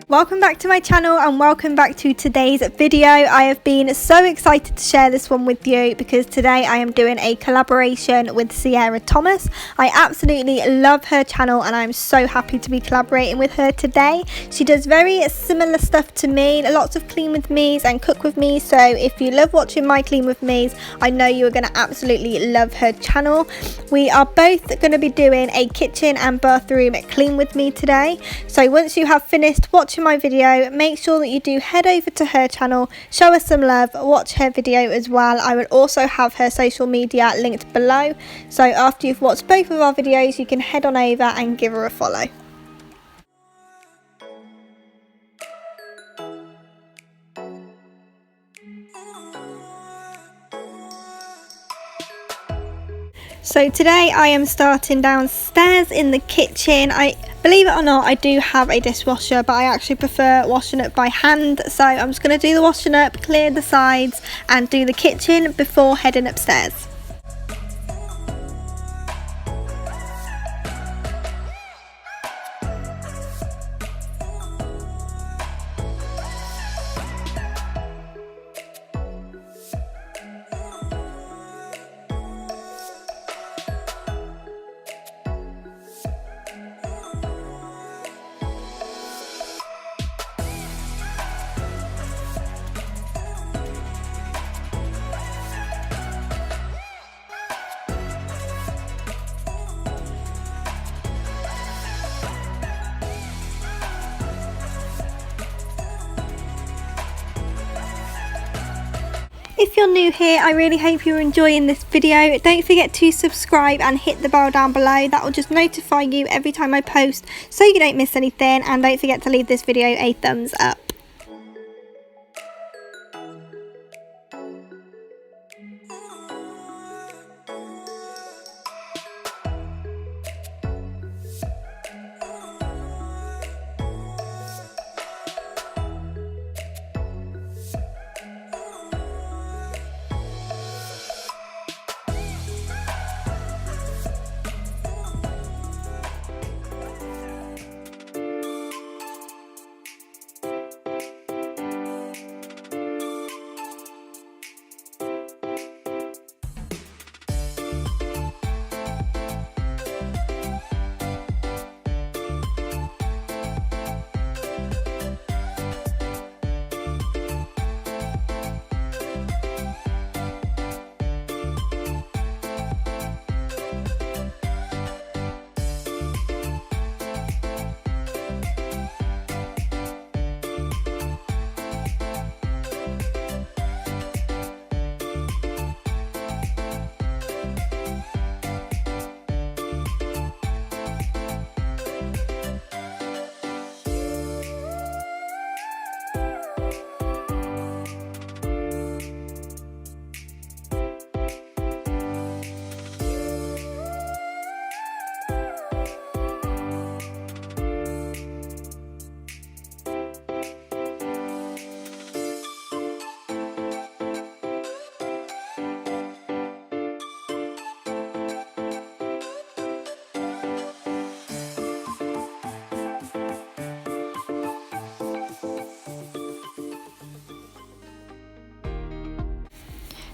Welcome back to my channel and welcome back to today's video. I have been so excited to share this one with you because today I am doing a collaboration with Sierra Thomas. I absolutely love her channel and I'm so happy to be collaborating with her today. She does very similar stuff to me, lots of clean with me's and cook with me, so if you love watching my clean with me's, I know you are going to absolutely love her channel. We are both going to be doing a kitchen and bathroom clean with me today, so once you have finished watching my video, make sure that you do head over to her channel, show her some love, watch her video as well. I will also have her social media linked below, so after you've watched both of our videos you can head on over and give her a follow. So today I am starting downstairs in the kitchen. Believe it or not, I do have a dishwasher, but I actually prefer washing it by hand. So I'm just going to do the washing up, clear the sides and do the kitchen before heading upstairs. If you're new here, I really hope you're enjoying this video. Don't forget to subscribe and hit the bell down below. That will just notify you every time I post so you don't miss anything, and don't forget to leave this video a thumbs up.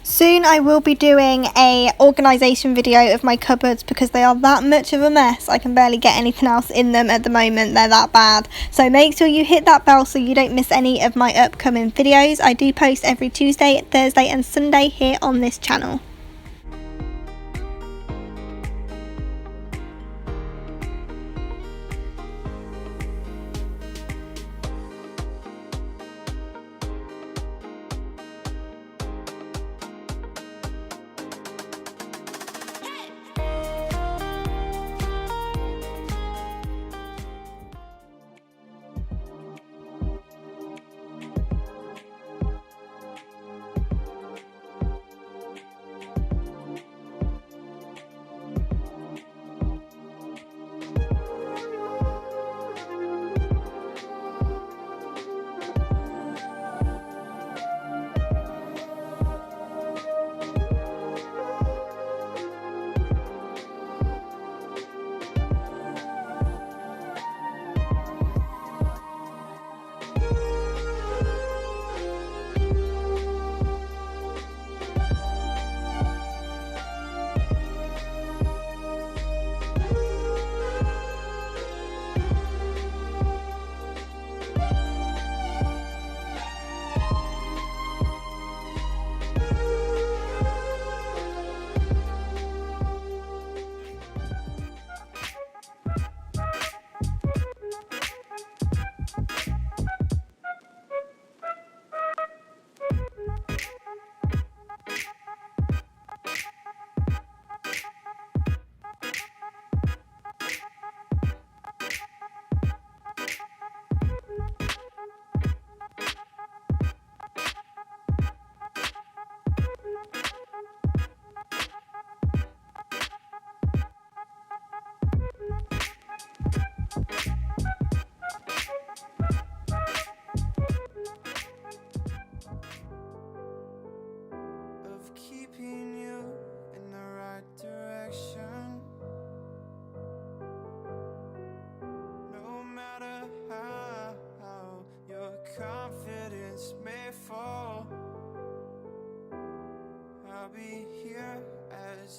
Soon I will be doing a organisation video of my cupboards because they are that much of a mess. I can barely get anything else in them at the moment, they're that bad. So make sure you hit that bell so you don't miss any of my upcoming videos. I do post every Tuesday, Thursday and Sunday here on this channel.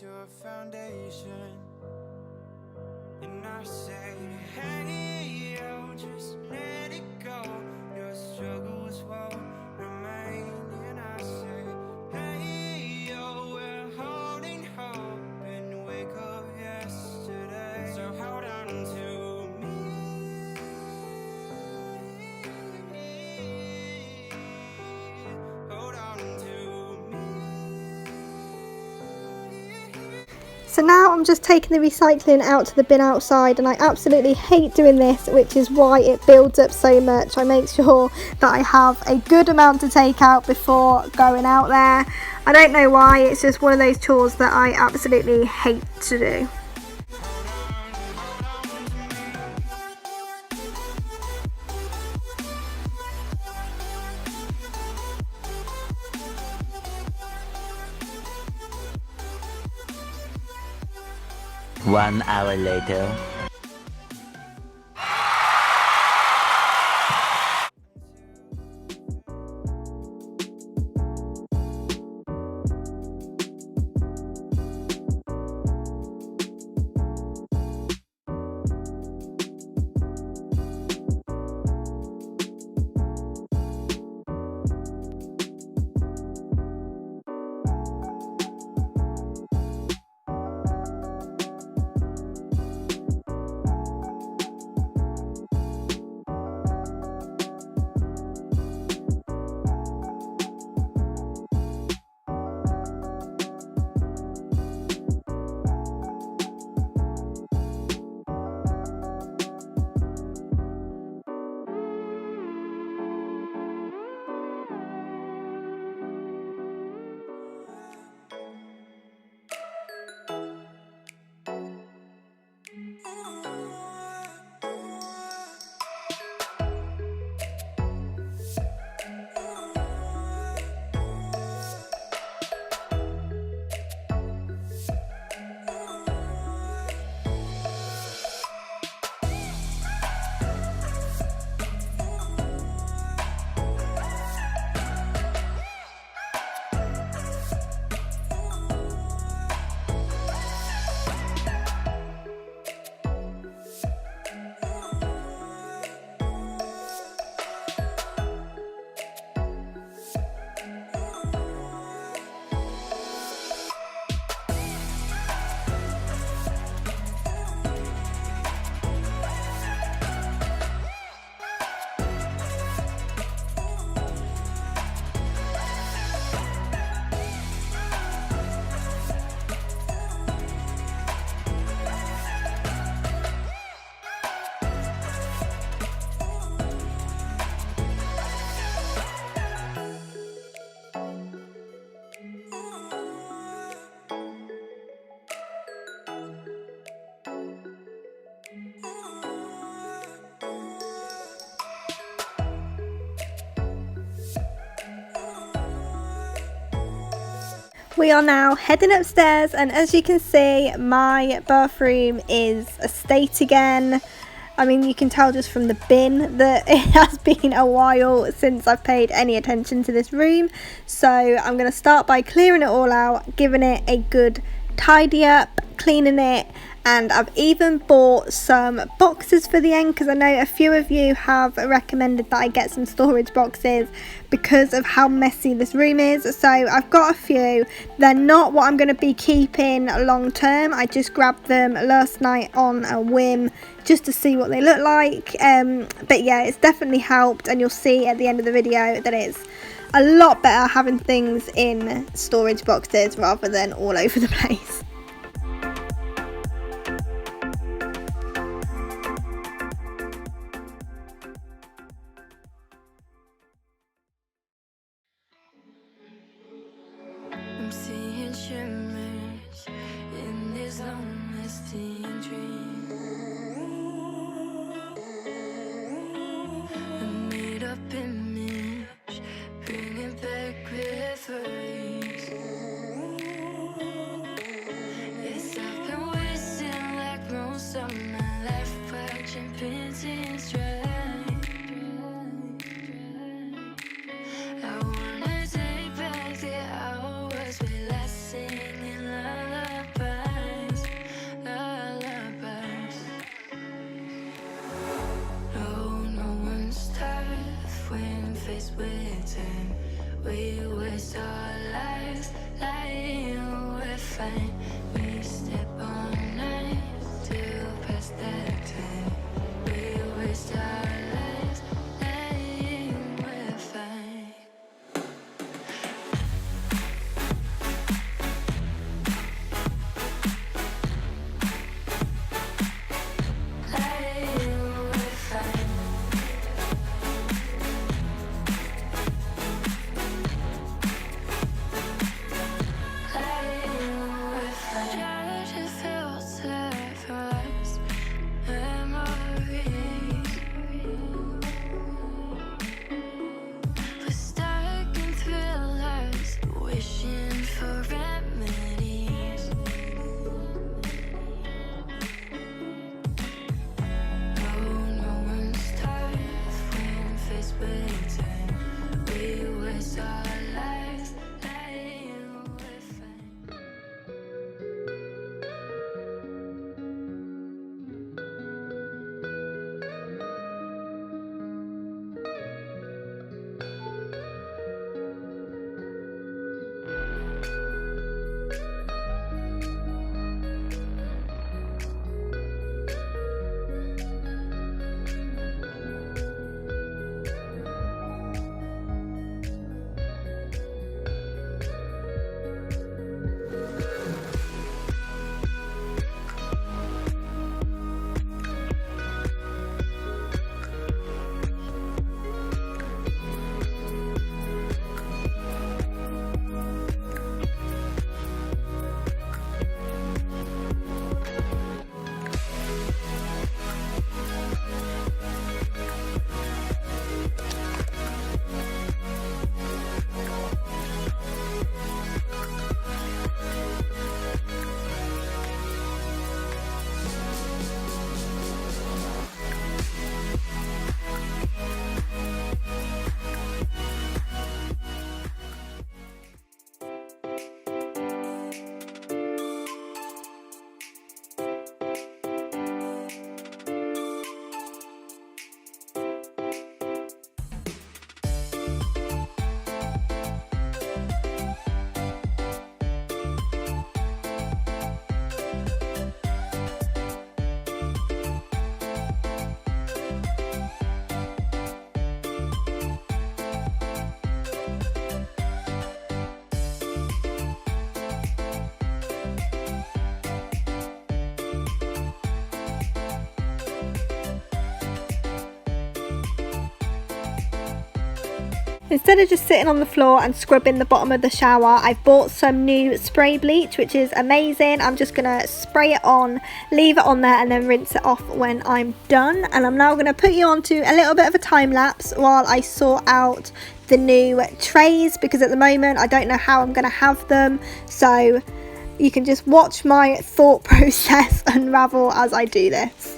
your foundation. And I say, hey, yo, just let it go. Your struggles won't remain. And I say, hey, yo, we're holding hope and wake up yesterday. So hold on to me. Hold on to So now I'm just taking the recycling out to the bin outside, and I absolutely hate doing this, which is why it builds up so much. I make sure that I have a good amount to take out before going out there. I don't know why, it's just one of those chores that I absolutely hate to do. One hour later. We are now heading upstairs, and as you can see, my bathroom is a state again. I mean, you can tell just from the bin that it has been a while since I've paid any attention to this room. So I'm going to start by clearing it all out, giving it a good tidy up, cleaning it, and I've even bought some boxes for the end because I know a few of you have recommended that I get some storage boxes because of how messy this room is. So I've got a few. They're not what I'm going to be keeping long term. I just grabbed them last night on a whim just to see what they look like, but yeah, it's definitely helped, and you'll see at the end of the video that it's a lot better having things in storage boxes rather than all over the place. I'm seeing shimmers in this long-lasting dream. A made-up image, bringing back memories. Instead of just sitting on the floor and scrubbing the bottom of the shower, I've bought some new spray bleach, which is amazing. I'm just going to spray it on, leave it on there, and then rinse it off when I'm done. And I'm now going to put you onto a little bit of a time lapse while I sort out the new trays, because at the moment I don't know how I'm going to have them. So you can just watch my thought process unravel as I do this.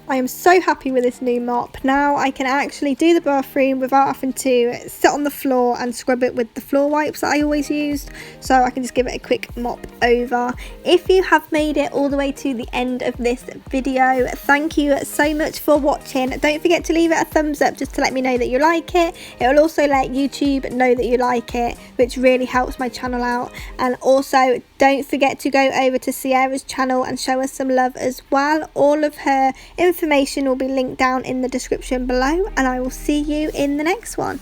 I am so happy with this new mop. Now I can actually do the bathroom without having to sit on the floor and scrub it with the floor wipes that I always used. So I can just give it a quick mop over. If you have made it all the way to the end of this video, thank you so much for watching. Don't forget to leave it a thumbs up just to let me know that you like it. It will also let YouTube know that you like it, which really helps my channel out. And also don't forget to go over to Sierra's channel and show us some love as well. All of her information will be linked down in the description below, and I will see you in the next one.